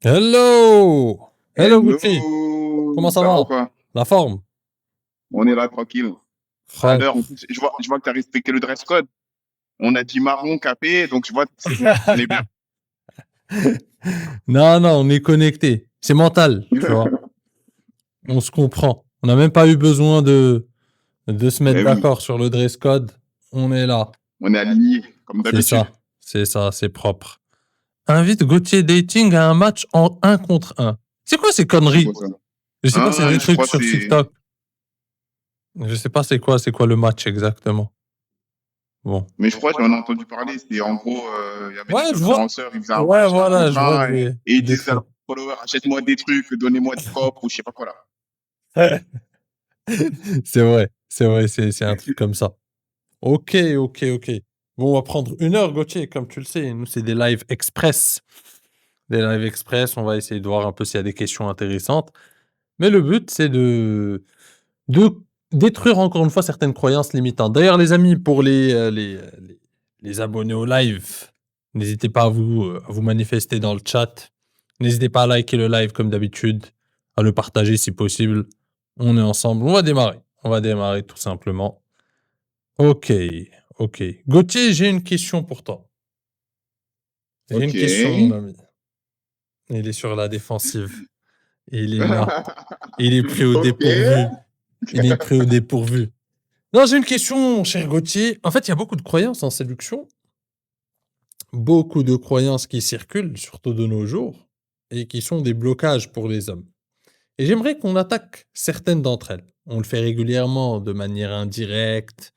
Hello! Hello Gucci! Comment Hello! ça Ça va va? ou quoi? La forme? On est là tranquille. À Frère. l'heure, en plus, je vois que tu as respecté le dress code. On a dit marron capé, donc je vois que c'est bon. On est bien. Non, non, on est connecté. C'est mental, tu vois. On se comprend. On n'a même pas eu besoin de se mettre Eh oui, d'accord sur le dress code. On est là. on est aligné, comme C'est d'habitude. ça. C'est ça, c'est propre. Invite Gauthier Dating à un match en un contre un. C'est quoi ces C'est conneries? quoi ça? Je sais pas, c'est Ah, des je trucs crois que sur c'est. TikTok. Je sais pas c'est quoi le match exactement. Bon. Mais je crois que j'en ai entendu parler. C'était en gros, il y avait des Ouais, je vois. influenceurs, ils faisaient un Ouais, match un voilà, contre je vois un et ils des disaient à trucs. leurs followers, achète-moi des trucs, donnez-moi des copes ou je sais pas quoi là. C'est vrai, c'est un truc comme ça. OK, OK, OK. Bon, on va prendre 1 heure, Gauthier, comme tu le sais. Nous, c'est des lives express. Des lives express, on va essayer de voir un peu s'il y a des questions intéressantes. Mais le but, c'est de détruire encore une fois certaines croyances limitantes. D'ailleurs, les amis, pour les abonnés au live, n'hésitez pas à vous manifester dans le chat. N'hésitez pas à liker le live comme d'habitude, à le partager si possible. On est ensemble. On va démarrer. On va démarrer tout simplement. OK, OK. Gauthier, j'ai une question pour toi. J'ai une Ok. question, mon ami. Il est sur la défensive. Il est là. Il est pris au Ok. dépourvu. Il est pris au dépourvu. Non, j'ai une question, mon cher Gauthier. En fait, il y a beaucoup de croyances en séduction. Beaucoup de croyances qui circulent, surtout de nos jours, et qui sont des blocages pour les hommes. Et j'aimerais qu'on attaque certaines d'entre elles. On le fait régulièrement de manière indirecte,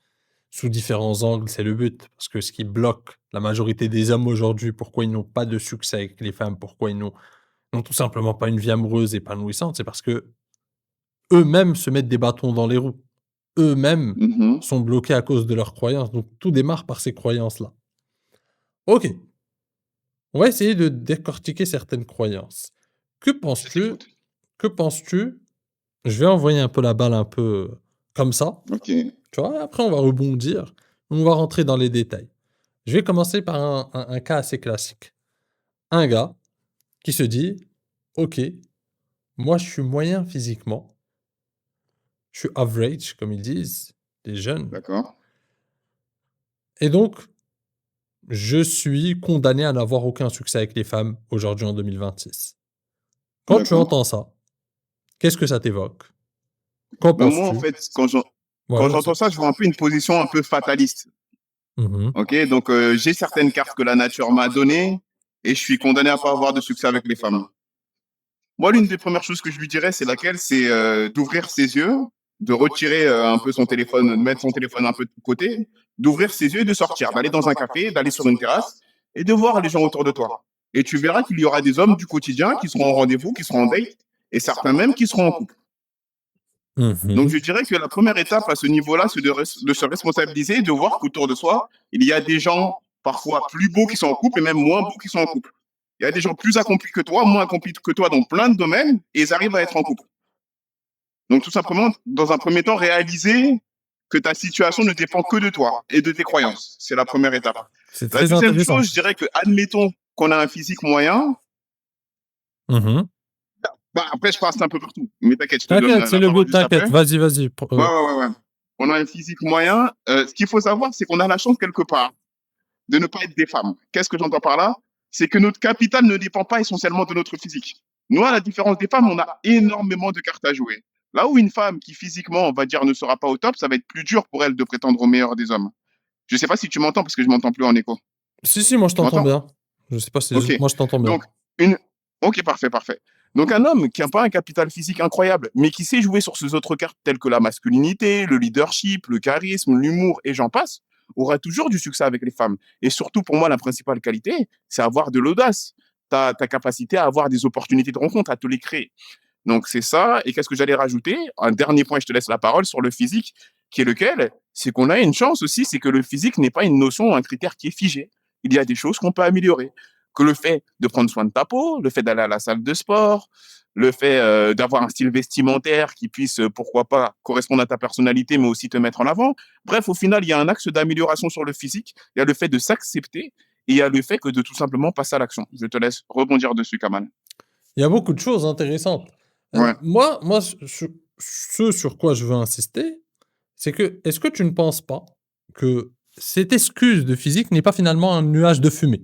sous différents angles, c'est le but. Parce que ce qui bloque la majorité des hommes aujourd'hui, pourquoi ils n'ont pas de succès avec les femmes, pourquoi ils n'ont tout simplement pas une vie amoureuse épanouissante, c'est parce que eux-mêmes se mettent des bâtons dans les roues. Eux-mêmes Mhm. sont bloqués à cause de leurs croyances. Donc tout démarre par ces croyances-là. Ok, on va essayer de décortiquer certaines croyances. Que Je penses-tu t'écoute. Que penses-tu Je vais envoyer un peu la balle un peu comme ça, Ok. tu vois? Après on va rebondir, on va rentrer dans les détails. Je vais commencer par un cas assez classique. Un gars qui se dit: «OK, moi je suis moyen physiquement, je suis average comme ils disent, les jeunes D'accord. et donc je suis condamné à n'avoir aucun succès avec les femmes aujourd'hui en 2026». Quand tu D'accord. entends ça, qu'est-ce que ça t'évoque? Qu'en Ben moi, en penses-tu? fait, Ouais, quand vas-y. j'entends ça, je vois un peu une position un peu fataliste. Mmh. Ok, donc j'ai certaines cartes que la nature m'a données et je suis condamné à pas avoir de succès avec les femmes. Moi, l'une des premières choses que je lui dirais, c'est laquelle? C'est d'ouvrir ses yeux, de retirer un peu son téléphone, de mettre son téléphone un peu de côté, d'ouvrir ses yeux et de sortir, d'aller dans un café, d'aller sur une terrasse et de voir les gens autour de toi. Et tu verras qu'il y aura des hommes du quotidien qui seront en rendez-vous, qui seront en date et certains même qui seront en couple. Donc, Mmh. je dirais que la première étape à ce niveau-là, c'est de se responsabiliser et de voir qu'autour de soi, il y a des gens parfois plus beaux qui sont en couple et même moins beaux qui sont en couple. Il y a des gens plus accomplis que toi, moins accomplis que toi dans plein de domaines et ils arrivent à être en couple. Donc, tout simplement, dans un premier temps, réaliser que ta situation ne dépend que de toi et de tes croyances. C'est la première étape. C'est La très deuxième intéressant. chose, je dirais que, admettons qu'on a un physique moyen. Mmh. Bah, après, je passe un peu partout. Mais t'inquiète, je te donne T'inquiète, c'est la le parole but, juste t'inquiète. après. Vas-y, vas-y. Ouais, ouais, ouais, ouais. On a un physique moyen. Ce qu'il faut savoir, c'est qu'on a la chance quelque part de ne pas être des femmes. Qu'est-ce que j'entends par là? C'est que notre capital ne dépend pas essentiellement de notre physique. Nous, à la différence des femmes, on a énormément de cartes à jouer. Là où une femme qui physiquement, on va dire, ne sera pas au top, ça va être plus dur pour elle de prétendre au meilleur des hommes. Je ne sais pas si tu m'entends parce que je m'entends plus en écho. Si, si, moi je Tu t'entends m'entends? bien. Je sais pas si c'est Ok. juste moi je t'entends bien. Donc, une... Ok, parfait, parfait. Donc, un homme qui n'a pas un capital physique incroyable, mais qui sait jouer sur ces autres cartes telles que la masculinité, le leadership, le charisme, l'humour et j'en passe, aura toujours du succès avec les femmes. Et surtout, pour moi, la principale qualité, c'est avoir de l'audace. Ta capacité à avoir des opportunités de rencontre, à te les créer. Donc, c'est ça. Et qu'est-ce que j'allais rajouter? Un dernier point, je te laisse la parole sur le physique, qui est lequel? C'est qu'on a une chance aussi, c'est que le physique n'est pas une notion, un critère qui est figé. Il y a des choses qu'on peut améliorer. Que le fait de prendre soin de ta peau, le fait d'aller à la salle de sport, le fait d'avoir un style vestimentaire qui puisse, pourquoi pas, correspondre à ta personnalité, mais aussi te mettre en avant. Bref, au final, il y a un axe d'amélioration sur le physique. Il y a le fait de s'accepter et il y a le fait que de tout simplement passer à l'action. Je te laisse rebondir dessus, Kamal. Il y a beaucoup de choses intéressantes. Ouais. Moi, ce sur quoi je veux insister, c'est que, est-ce que tu ne penses pas que cette excuse de physique n'est pas finalement un nuage de fumée?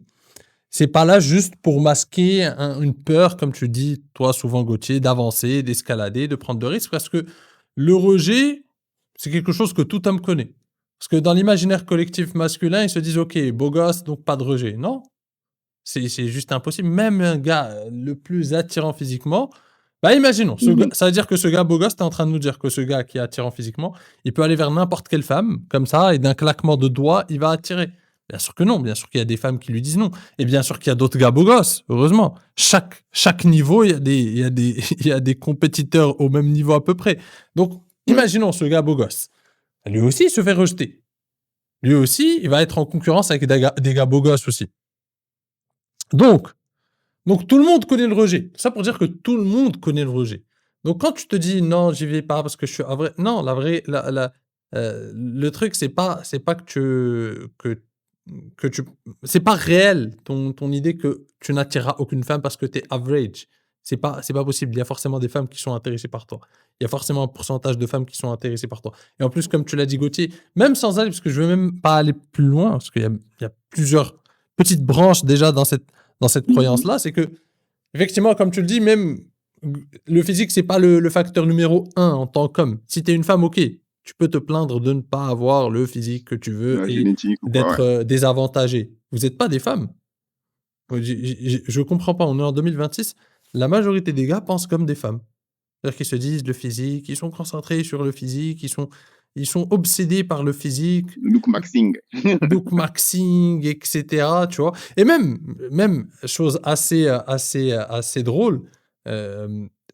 C'est pas là juste pour masquer une peur, comme tu dis, toi, souvent, Gauthier, d'avancer, d'escalader, de prendre de risques, parce que le rejet, c'est quelque chose que tout homme connaît. Parce que dans l'imaginaire collectif masculin, ils se disent, OK, beau gosse, donc pas de rejet. Non, c'est juste impossible. Même un gars le plus attirant physiquement, bah imaginons, Mhm. ça veut dire que ce gars beau gosse, tu es en train de nous dire que ce gars qui est attirant physiquement, il peut aller vers n'importe quelle femme, comme ça, et d'un claquement de doigts, il va attirer. Bien sûr que non, bien sûr qu'il y a des femmes qui lui disent non. Et bien sûr qu'il y a d'autres gars beaux gosses, heureusement. Chaque niveau, il y a des compétiteurs au même niveau à peu près. Donc, Ouais. imaginons ce gars beau gosse. Lui aussi, il se fait rejeter. Lui aussi, il va être en concurrence avec des gars beaux gosses aussi. Donc, donc tout le monde connaît le rejet. Ça pour dire que tout le monde connaît le rejet. Donc quand tu te dis: «Non, j'y vais pas parce que je suis vrai», non, la vraie le truc c'est pas que tu c'est pas réel ton idée que tu n'attireras aucune femme parce que tu es average. C'est pas possible. Il y a forcément des femmes qui sont intéressées par toi. Il y a forcément un pourcentage de femmes qui sont intéressées par toi. Et en plus, comme tu l'as dit, Gauthier, même sans aller, parce que je veux même pas aller plus loin, parce qu'il y a plusieurs petites branches déjà dans cette Mhm. croyance-là, c'est que, effectivement, comme tu le dis, même le physique, c'est pas le facteur numéro un en tant qu'homme. Si tu es une femme, ok, tu peux te plaindre de ne pas avoir le physique que tu veux La et génétique ou quoi, ouais. d'être désavantagé. Vous n'êtes pas des femmes. Je comprends pas. On est en 2026. La majorité des gars pensent comme des femmes. C'est-à-dire qu'ils se disent le physique, ils sont concentrés sur le physique, ils sont obsédés par le physique, Look Maxing. Look Maxing, et cetera, tu vois? Et même chose assez drôle,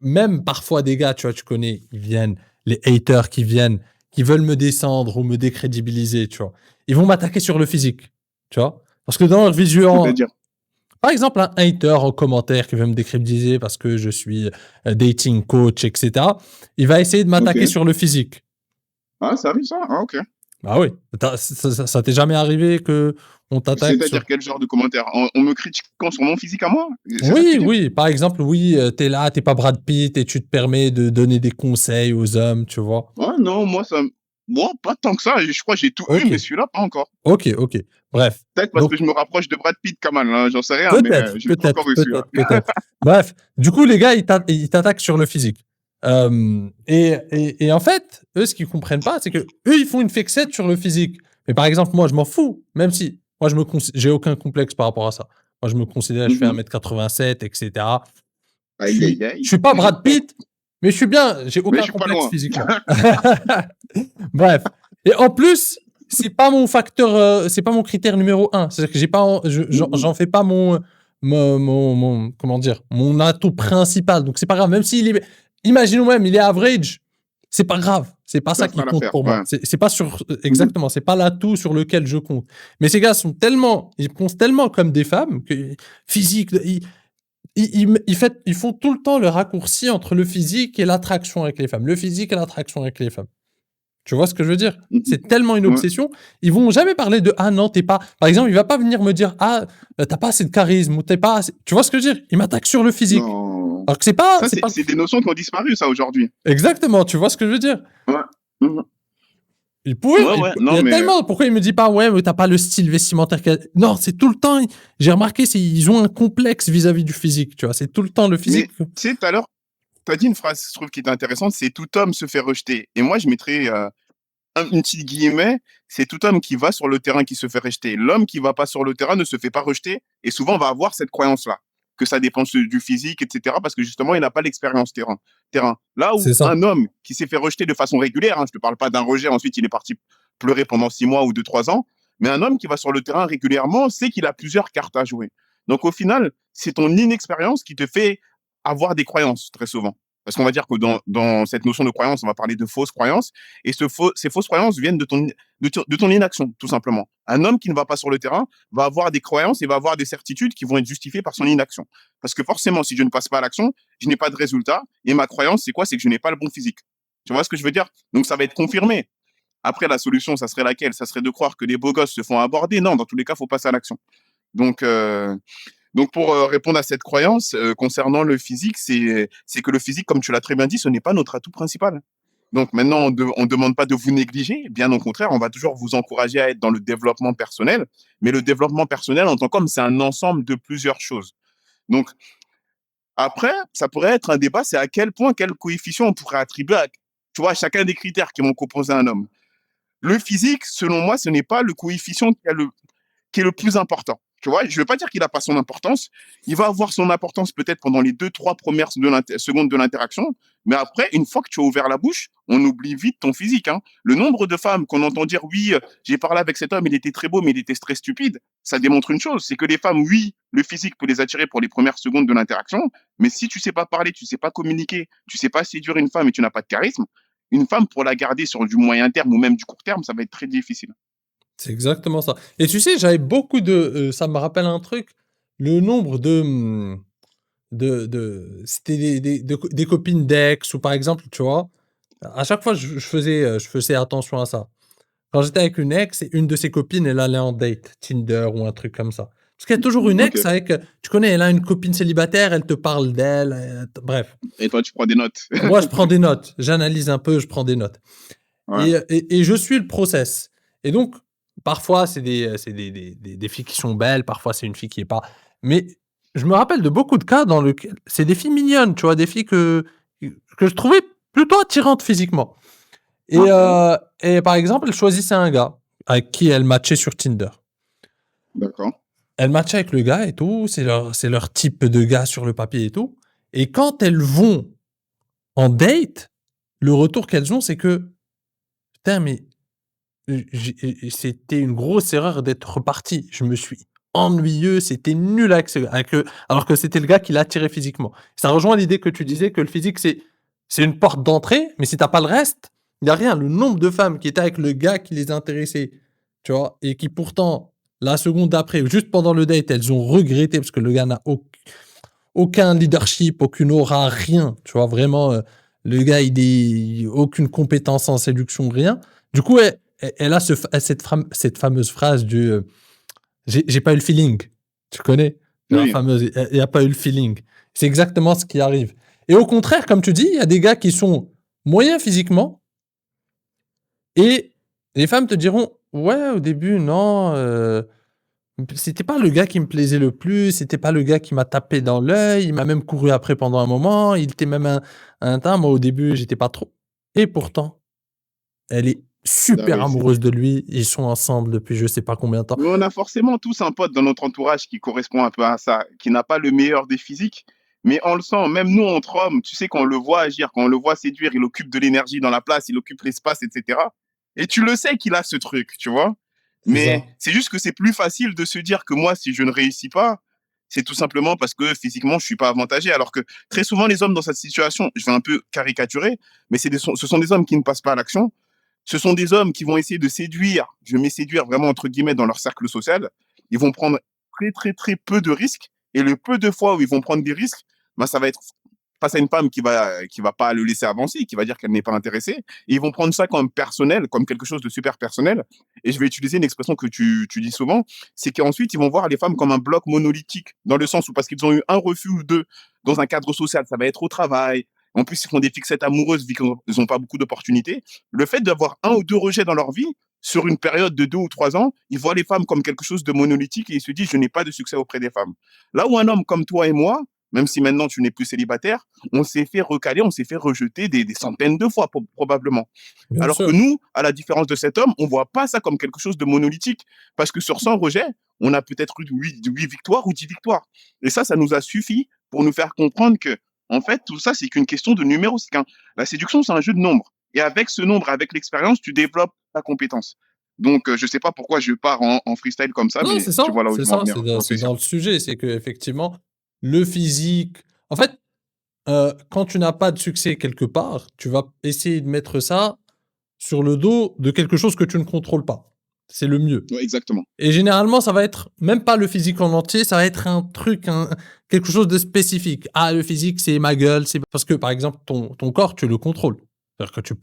même parfois des gars, tu vois, tu connais, ils viennent, les haters qui viennent, qui veulent me descendre ou me décrédibiliser, tu vois? Ils vont m'attaquer sur le physique, tu vois? Parce que dans leur vision, C'est-à-dire, par exemple, un hater en commentaire qui veut me décrédibiliser parce que je suis, dating coach et cetera, il va essayer de m'attaquer ok. sur le physique. Ah, ça arrive ça? Ah, ok. Bah oui, ça t'est jamais arrivé que on t'attaque sur. C'est-à-dire quel genre de commentaire? En me critiquant sur mon physique à moi? C'est ça que tu Oui, dis? oui, par exemple, oui, tu là, t'es pas Brad Pitt et tu te permets de donner des conseils aux hommes, tu vois? Ah non, moi ça moi pas tant que ça, je crois que j'ai tout eu, OK, mais celui-là pas encore. OK. Bref, Peut-être parce que donc je me rapproche de Brad Pitt, Kamal, hein, j'en sais rien, mais peut-être, je l'ai pas peut-être, encore eu celui-là. peut-être, peut-être. Bref, du coup, les gars, ils t'attaquent sur le physique. Et en fait, eux, ce qu'ils comprennent pas, c'est que eux, ils font une fixette sur le physique. Mais par exemple, moi, je m'en fous, même si moi, j'ai aucun complexe par rapport à ça. Moi, je me considère, je fais Mhm. 1,87 m et cetera. Aïe, aïe, Je aïe. suis pas Brad Pitt, mais je suis bien, j'ai Mais je aucun suis pas complexe loin. physiquement. Bref. Et en plus, c'est pas mon critère numéro un. C'est-à-dire que j'ai pas, Mhm. j'en fais pas comment dire, mon atout principal. Donc c'est pas grave. Même s'il est, imaginons même, il est average, c'est pas grave. C'est pas Ça ça qui fera compte l'affaire, pour moi. ouais. C'est pas sur, Mhm. exactement, c'est pas l'atout sur lequel je compte. Mais ces gars ils pensent tellement comme des femmes que physique, ils font tout le temps le raccourci entre le physique et l'attraction avec les femmes. Le physique et l'attraction avec les femmes. Tu vois ce que je veux dire? Mhm. C'est tellement une Ouais. obsession. Ils vont jamais parler de ah non, t'es pas. Par exemple, il va pas venir me dire ah t'as pas assez de charisme ou t'es pas assez. Tu vois ce que je veux dire? Il m'attaque sur le physique. Non. Alors que Ça, c'est pas c'est des notions qui ont disparu, ça, aujourd'hui. exactement. Tu vois ce que je veux dire? Ouais. Mhm. Ouais, ouais, Il y non, a mais tellement. Pourquoi il me dit pas ouais mais t'as pas le style vestimentaire non, c'est tout le temps. J'ai remarqué ils ont un complexe vis-à-vis du physique. Tu vois, c'est tout le temps le mais physique. tu sais, tout à l'heure, tu as dit une phrase, je trouve, qui est intéressante, c'est: «Tout homme se fait rejeter», et moi, je mettrais, une petite guillemets, c'est tout homme qui va sur le terrain qui se fait rejeter. L'homme qui va pas sur le terrain ne se fait pas rejeter, et souvent va avoir cette croyance-là, que ça dépend du physique, etc., parce que justement, il n'a pas l'expérience terrain. Là où C'est ça. un homme qui s'est fait rejeter de façon régulière, hein, je ne te parle pas d'un rejet, ensuite il est parti pleurer pendant 6 mois ou 2, 3 ans, mais un homme qui va sur le terrain régulièrement sait qu'il a plusieurs cartes à jouer. Donc au final, c'est ton inexpérience qui te fait avoir des croyances très souvent. Parce qu'on va dire que dans cette notion de croyance, on va parler de fausses croyances, et ces fausses croyances viennent de ton inaction, tout simplement. Un homme qui ne va pas sur le terrain va avoir des croyances et va avoir des certitudes qui vont être justifiées par son inaction. Parce que forcément, si je ne passe pas à l'action, je n'ai pas de résultat. Et ma croyance, c'est quoi? C'est que je n'ai pas le bon physique. Tu vois ce que je veux dire? Donc ça va être confirmé. Après, la solution, ça serait laquelle? Ça serait de croire que les beaux gosses se font aborder? Non, dans tous les cas, il faut passer à l'action. Donc, Donc pour répondre à cette croyance concernant le physique, c'est que le physique, comme tu l'as très bien dit, ce n'est pas notre atout principal. Donc maintenant, on ne demande pas de vous négliger, bien au contraire, on va toujours vous encourager à être dans le développement personnel. Mais le développement personnel en tant qu'homme, c'est un ensemble de plusieurs choses. Donc après, ça pourrait être un débat, c'est à quel point, quel coefficient on pourrait attribuer à, tu vois, chacun des critères qui vont composer un homme. Le physique, selon moi, ce n'est pas le coefficient qui est le plus important. Tu vois, je ne veux pas dire qu'il n'a pas son importance. Il va avoir son importance peut-être pendant les 2, 3 premières secondes de l'interaction. Mais après, une fois que tu as ouvert la bouche, on oublie vite ton physique. Hein. Le nombre de femmes qu'on entend dire, oui, j'ai parlé avec cet homme, il était très beau, mais il était très stupide, ça démontre une chose, c'est que les femmes, oui, le physique peut les attirer pour les premières secondes de l'interaction, mais si tu sais pas parler, tu sais pas communiquer, tu sais pas séduire une femme et tu n'as pas de charisme, une femme, pour la garder sur du moyen terme ou même du court terme, ça va être très difficile. C'est exactement ça. Et tu sais, j'avais beaucoup de, ça me rappelle un truc, le nombre de, c'était des copines d'ex ou par exemple, tu vois? À chaque fois, je faisais attention à ça. Quand j'étais avec une ex et une de ses copines, elle allait en date, Tinder ou un truc comme ça. Parce qu'il y a toujours une Ok. ex avec, tu connais, elle a une copine célibataire, elle te parle d'elle, bref. Et toi, tu prends des notes. Moi, je prends des notes, j'analyse un peu, je prends des notes Ouais. et je suis le process et donc parfois, c'est des filles qui sont belles, parfois, c'est une fille qui est pas mais je me rappelle de beaucoup de cas dans lequel c'est des filles mignonnes, tu vois? Des filles que je trouvais plutôt attirantes physiquement Ok. et par exemple, elle choisissait un gars avec qui elle matchait sur Tinder. D'accord. Elle matchait avec le gars et tout, c'est leur type de gars sur le papier et tout et quand elles vont en date, le retour qu'elles ont, c'est que: «Putain, mais c'était une grosse erreur d'être parti. Je me suis ennuyeux, c'était nul alors que c'était le gars qui l'attirait physiquement. Ça rejoint l'idée que tu disais que le physique, c'est une porte d'entrée, mais si tu as pas le reste, il y a rien. Le nombre de femmes qui étaient avec le gars qui les intéressait, tu vois? Et qui pourtant, la seconde d'après ou juste pendant le date, elles ont regretté parce que le gars n'a aucun leadership, aucune aura, rien, tu vois? Vraiment, le gars, il aucune compétence en séduction, rien. Du coup, elle a cette fameuse phrase du, «J'ai pas eu le feeling». Tu connais? La Oui. fameuse: «Il y a pas eu le feeling». C'est exactement ce qui arrive et au contraire, comme tu dis, il y a des gars qui sont moyens physiquement et les femmes te diront: «Ouais, au début, non, c'était pas le gars qui me plaisait le plus, c'était pas le gars qui m'a tapé dans l'œil, il m'a même couru après pendant un moment, il était même un temps, moi au début j'étais pas trop» et pourtant, elle est La super réussite. amoureuse de lui, ils sont ensemble depuis je sais pas combien de temps. Mais on a forcément tous un pote dans notre entourage qui correspond un peu à ça, qui n'a pas le meilleur des physiques, mais on le sent, même nous entre hommes, tu sais, quand on le voit agir, quand on le voit séduire, il occupe de l'énergie dans la place, il occupe l'espace, etc. Et tu le sais qu'il a ce truc, tu vois. C'est Mais ça. c'est juste que c'est plus facile de se dire que moi, si je ne réussis pas, c'est tout simplement parce que physiquement, je suis pas avantagé. Alors que très souvent, les hommes dans cette situation, je vais un peu caricaturer, mais ce sont des hommes qui ne passent pas à l'action. Ce sont des hommes qui vont essayer de séduire, je mets séduire vraiment entre guillemets dans leur cercle social. Ils vont prendre très, très, très peu de risques. Et le peu de fois où ils vont prendre des risques, ben, ça va être face à une femme qui va pas le laisser avancer, qui va dire qu'elle n'est pas intéressée. Et ils vont prendre ça comme personnel, comme quelque chose de super personnel. Et je vais utiliser une expression que tu dis souvent, c'est qu'ensuite, ils vont voir les femmes comme un bloc monolithique, dans le sens où parce qu'ils ont eu un refus ou deux dans un cadre social, ça va être au travail. En plus, ils font des fixettes amoureuses vu qu'ils n'ont pas beaucoup d'opportunités. Le fait d'avoir un ou deux rejets dans leur vie, sur une période de 2 ou 3 ans, ils voient les femmes comme quelque chose de monolithique et ils se disent, je n'ai pas de succès auprès des femmes. Là où un homme comme toi et moi, même si maintenant tu n'es plus célibataire, on s'est fait recaler, on s'est fait rejeter des centaines de fois probablement. Bien Alors que sûr. nous, à la différence de cet homme, on voit pas ça comme quelque chose de monolithique. Parce que sur 100 rejets, on a peut-être eu 8 victoires ou 10 victoires. Et ça nous a suffi pour nous faire comprendre que, en fait, tout ça, c'est qu'une question de numéro. La séduction, c'est un jeu de nombres. Et avec ce nombre, avec l'expérience, tu développes ta compétence. Donc, je sais pas pourquoi je pars en freestyle comme ça, Non, mais tu vois là où c'est je veux en ça, venir, j'en c'est suis dans sûr. le sujet, c'est qu'effectivement, le physique en fait, quand tu n'as pas de succès quelque part, tu vas essayer de mettre ça sur le dos de quelque chose que tu ne contrôles pas. C'est le mieux. Ouais, exactement. Et généralement, ça va être même pas le physique en entier, ça va être un truc, quelque chose de spécifique. Ah, le physique, c'est ma gueule, c'est parce que, par exemple, ton corps, tu le contrôles. C'est-à-dire que tu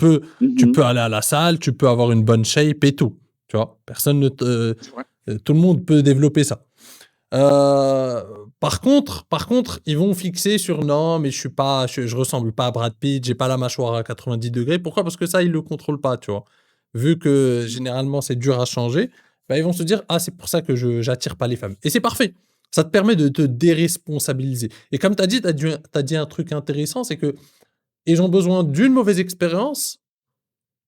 Mhm. peux aller à la salle, tu peux avoir une bonne shape et tout, tu vois? Personne ne te C'est vrai. tout le monde peut développer ça. Par contre, ils vont fixer sur: «Non, mais je ressemble pas à Brad Pitt, j'ai pas la mâchoire à 90 degrés». Pourquoi? Parce que ça, ils le contrôlent pas, tu vois? Vu que généralement c'est dur à changer, bah, ils vont se dire: «Ah, c'est pour ça que je j'attire pas les femmes» et c'est parfait. Ça te permet de te déresponsabiliser et comme tu as dit, tu dit un truc intéressant, c'est que ils ont besoin d'une mauvaise expérience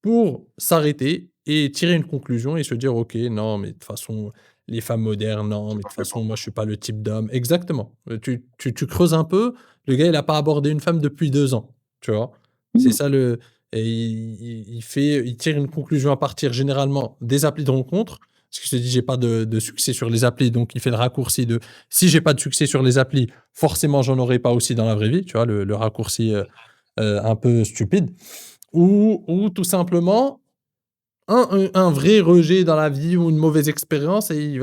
pour s'arrêter et tirer une conclusion et se dire: «OK, non, mais de toute façon, les femmes modernes, non, mais C'est de toute parfait façon, pour moi, toi. je suis pas le type d'homme». Exactement. Tu creuses un peu, le gars, il a pas abordé une femme depuis 2 ans, tu vois? C'est Mmh. ça le et il tire une conclusion à partir généralement des applis de rencontres, parce qu'il se dit: «J'ai pas de succès sur les applis», donc il fait le raccourci de: «Si j'ai pas de succès sur les applis, forcément, j'en aurai pas aussi dans la vraie vie», tu vois? Le raccourci, un peu stupide ou tout simplement un vrai rejet dans la vie ou une mauvaise expérience et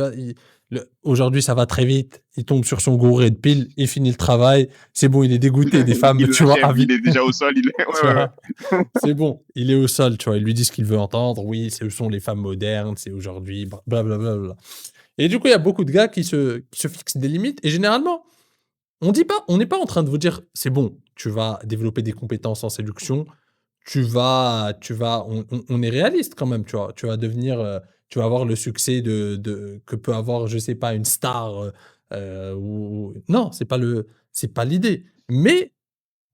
aujourd'hui, ça va très vite. Il tombe sur son gros red pill, il finit le travail, c'est bon, il est dégoûté des femmes, Il tu vois? l'achève, À vie, il est déjà au sol, il est ouais, tu ouais, ouais. vois? C'est bon, il est au sol, tu vois? Il lui dit ce qu'il veut entendre. Oui, ce sont les femmes modernes, c'est aujourd'hui, bla et du coup, il y a beaucoup de gars qui se fixent des limites et généralement, on n'est pas en train de vous dire: «C'est bon, tu vas développer des compétences en séduction, on est réaliste quand même, tu vois? Tu vas avoir le succès que peut avoir, je sais pas, une star, ou non, c'est pas l'idée. Mais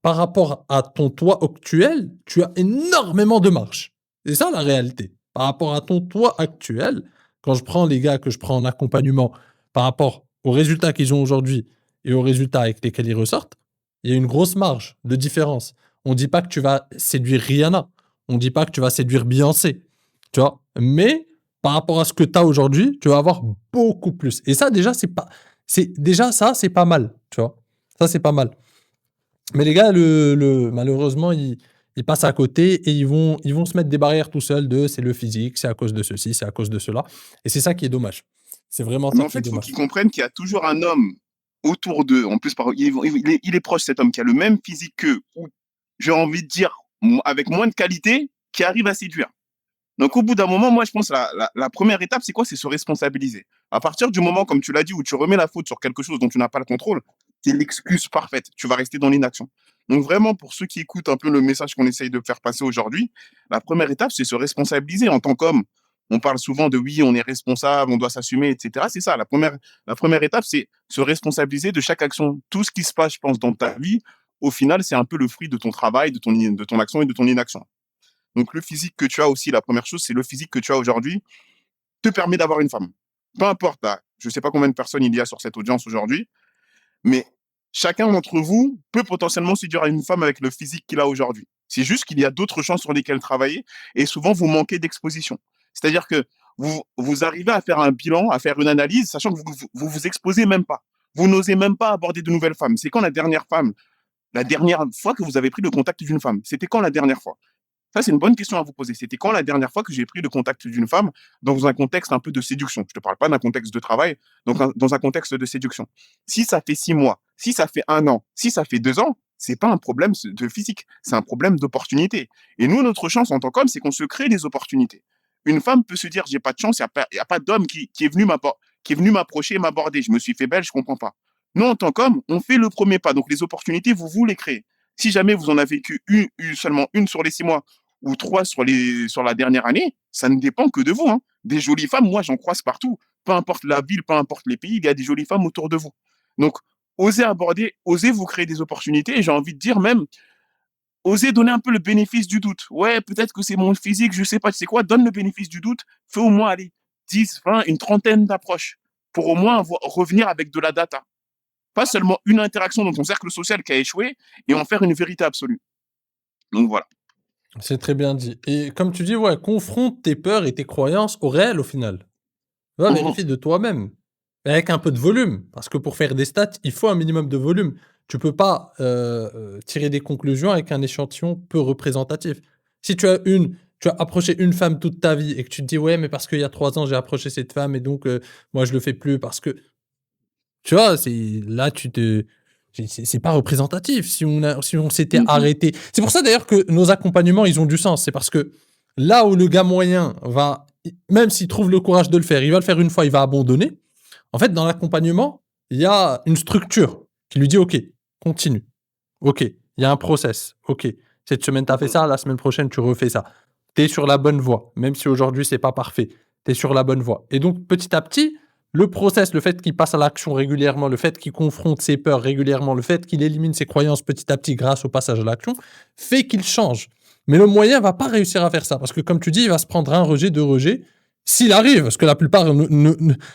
par rapport à ton toi actuel, tu as énormément de marge. C'est ça la réalité. Par rapport à ton toi actuel, quand je prends les gars que je prends en accompagnement, par rapport aux résultats qu'ils ont aujourd'hui et aux résultats avec lesquels ils ressortent, il y a une grosse marge de différence. On dit pas que tu vas séduire Rihanna, on dit pas que tu vas séduire Beyoncé, tu vois? Mais par rapport à ce que tu as aujourd'hui, tu vas avoir beaucoup plus et ça déjà c'est déjà ça, c'est pas mal, tu vois? Ça, c'est pas mal. Mais les gars, malheureusement, ils passent à côté et ils vont se mettre des barrières tout seuls de: «C'est le physique, c'est à cause de ceci, c'est à cause de cela» et c'est ça qui est dommage. C'est vraiment Mais ça en qui est fait, il faut dommage. qu'ils comprennent qu'il y a toujours un homme autour d'eux. En plus, il est proche cet homme qui a le même physique qu'eux, ou j'ai envie de dire, avec moins de qualité, qui arrive à séduire. Donc au bout d'un moment, moi je pense la première étape, c'est quoi? C'est se responsabiliser. À partir du moment, comme tu l'as dit, où tu remets la faute sur quelque chose dont tu n'as pas le contrôle, c'est l'excuse parfaite. Tu vas rester dans l'inaction. Donc vraiment, pour ceux qui écoutent un peu le message qu'on essaye de faire passer aujourd'hui, la première étape, c'est se responsabiliser en tant qu'homme. On parle souvent de oui, on est responsable, on doit s'assumer, etc. C'est ça. La première étape, c'est se responsabiliser de chaque action. Tout ce qui se passe, je pense, dans ta vie, au final, c'est un peu le fruit de ton travail, de ton action et de ton inaction. Donc le physique que tu as aussi, la première chose, c'est le physique que tu as aujourd'hui te permet d'avoir une femme. Peu importe, là, je ne sais pas combien de personnes il y a sur cette audience aujourd'hui, mais chacun d'entre vous peut potentiellement séduire une femme avec le physique qu'il a aujourd'hui. C'est juste qu'il y a d'autres champs sur lesquels travailler et souvent vous manquez d'exposition. C'est-à-dire que vous arrivez à faire un bilan, à faire une analyse, sachant que vous exposez même pas. Vous n'osez même pas aborder de nouvelles femmes. C'est quand la dernière fois que vous avez pris le contact d'une femme? C'était quand la dernière fois? Ça, c'est une bonne question à vous poser. C'était quand la dernière fois que j'ai pris le contact d'une femme dans un contexte un peu de séduction? Je ne te parle pas d'un contexte de travail, donc dans un contexte de séduction. Si ça fait 6 mois, si ça fait 1 an, si ça fait 2 ans, c'est pas un problème de physique, c'est un problème d'opportunité. Et nous, notre chance en tant qu'homme, c'est qu'on se crée des opportunités. Une femme peut se dire, j'ai pas de chance, il y a pas d'homme qui est venu m'approcher et m'aborder. Je me suis fait belle, je comprends pas. Nous, en tant qu'homme, on fait le premier pas. Donc, les opportunités, vous les créez. Si jamais vous en avez vécu seulement une sur les 6 mois ou trois sur la dernière année, ça ne dépend que de vous, hein. Des jolies femmes, moi, j'en croise partout. Peu importe la ville, peu importe les pays, il y a des jolies femmes autour de vous. Donc, osez aborder, osez vous créer des opportunités. Et j'ai envie de dire même, osez donner un peu le bénéfice du doute. Ouais, peut-être que c'est mon physique, je sais pas, tu sais quoi, donne le bénéfice du doute. Fais au moins, allez, 10, 20, une trentaine d'approches pour au moins revenir avec de la data. Pas seulement une interaction dans ton cercle social qui a échoué et en faire une vérité absolue. Donc voilà. C'est très bien dit et comme tu dis, ouais, confronte tes peurs et tes croyances au réel, au final. Va Mhm. vérifier de toi-même, avec un peu de volume, parce que pour faire des stats, il faut un minimum de volume. Tu peux pas, tirer des conclusions avec un échantillon peu représentatif. Si tu as approché une femme toute ta vie et que tu te dis: «Ouais, mais parce qu'il y a 3 ans, j'ai approché cette femme et donc moi je le fais plus parce que» tu vois? C'est là, c'est pas représentatif. Si on s'était Mhm. arrêté c'est pour ça d'ailleurs que nos accompagnements, ils ont du sens. C'est parce que là où le gars moyen va même s'il trouve le courage de le faire, il va le faire une fois, il va abandonner. En fait, dans l'accompagnement, il y a une structure qui lui dit: «OK, continue. OK, il y a un process. OK, cette semaine, tu as fait Mmh. ça, la semaine prochaine, tu refais ça. Tu es sur la bonne voie, même si aujourd'hui, c'est pas parfait. Tu es sur la bonne voie» et donc petit à petit, le process, le fait qu'il passe à l'action régulièrement, le fait qu'il confronte ses peurs régulièrement, le fait qu'il élimine ses croyances petit à petit grâce au passage à l'action, fait qu'il change. Mais le moyen va pas réussir à faire ça parce que comme tu dis, il va se prendre un rejet, 2 rejets, s'il arrive, parce que la plupart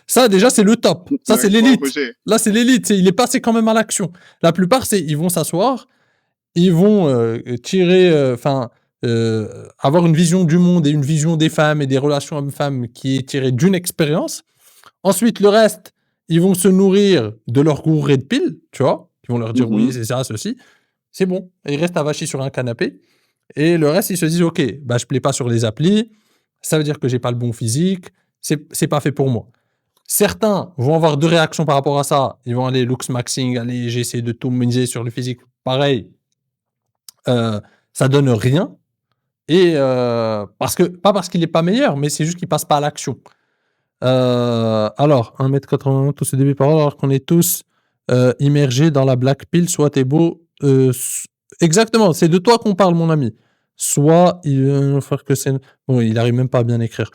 ça déjà c'est le top, ça c'est N'arrive pas au l'élite. rejet. Là, c'est l'élite, il est passé quand même à l'action. La plupart, c'est ils vont s'asseoir, ils vont, tirer, avoir une vision du monde et une vision des femmes et des relations hommes-femmes qui est tirée d'une expérience. Ensuite, le reste, ils vont se nourrir de leur gourmet de piles, tu vois? Ils vont leur dire: «Oui, Mmh. c'est ça, ceci». C'est bon, et ils restent avachis sur un canapé et le reste, ils se disent: «OK, bah, je plais pas sur les applis, ça veut dire que j'ai pas le bon physique, c'est pas fait pour moi». Certains vont avoir 2 réactions par rapport à ça. Ils vont aller looks maxing, allez, j'ai essayé de tout miser sur le physique. Pareil, heu, ça donne rien et parce que pas parce qu'il est pas meilleur, mais c'est juste qu'il passe pas à l'action. Alors 1 m 81, tous ces débuts paroles alors qu'on est tous, immergés dans la black pill, soit tu beau, s exactement, c'est de toi qu'on parle mon ami. Soit il va faire que c'est bon, il arrive même pas à bien écrire.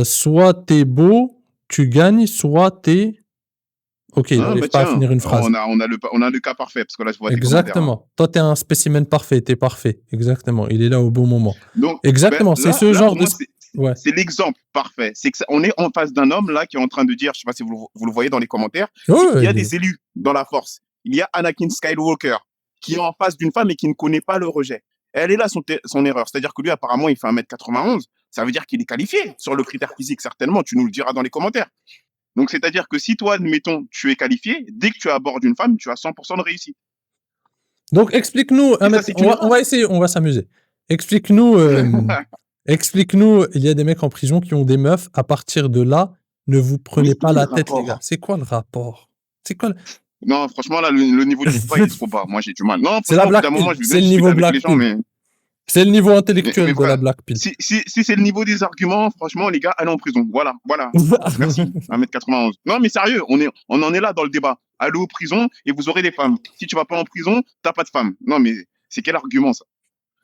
Soit tu beau, tu gagnes, soit tu OK, il Ah bah arrive pas à tiens, finir une phrase. on a le cas parfait parce que là, je vois tes commentaires, hein. Exactement. Toi, tu es un spécimen parfait, tu es parfait. Exactement, il est là au bon moment. Donc, ben, Exactement, c'est ce là genre pour de moi, s c'est ouais. c'est l'exemple parfait. C'est que on est en face d'un homme là qui est en train de dire, je sais pas si vous le voyez dans les commentaires, Ouais, c'est qu'il ouais, y a il est des élus dans la force. Il y a Anakin Skywalker qui est en face d'une femme et qui ne connaît pas le rejet. Elle est là son erreur. C'est-à-dire que lui, apparemment, il fait 1 m 91. Ça veut dire qu'il est qualifié sur le critère physique, certainement. Tu nous le diras dans les commentaires. Donc, c'est-à-dire que si toi, admettons, tu es qualifié, dès que tu abordes une femme, tu as 100% de réussite. donc explique-nous un Et ça, mètre. c'est une On erreur. va essayer, on va s'amuser. Explique-nous, explique-nous, il y a des mecs en prison qui ont des meufs, à partir de là, ne vous Mais prenez quel pas est le la tête les gars. rapport? C'est quoi le rapport? C'est quoi le Non, franchement, là, le niveau du débat, il est trop bas. Moi, j'ai du mal. Non, c'est la franchement, au bout d'un black moment, pill, je veux bien c'est le discuter niveau avec les black gens, pill. mais, C'est le niveau mais intellectuel de la frère, black pill. si c'est le niveau des arguments, franchement, les gars, allez en prison. Voilà, voilà. Merci. 1 m 91. Non, mais sérieux, on en est là dans le débat. Allez en prison et vous aurez des femmes. Si tu vas pas en prison, t'as pas de femmes. Non, mais c'est quel argument, ça?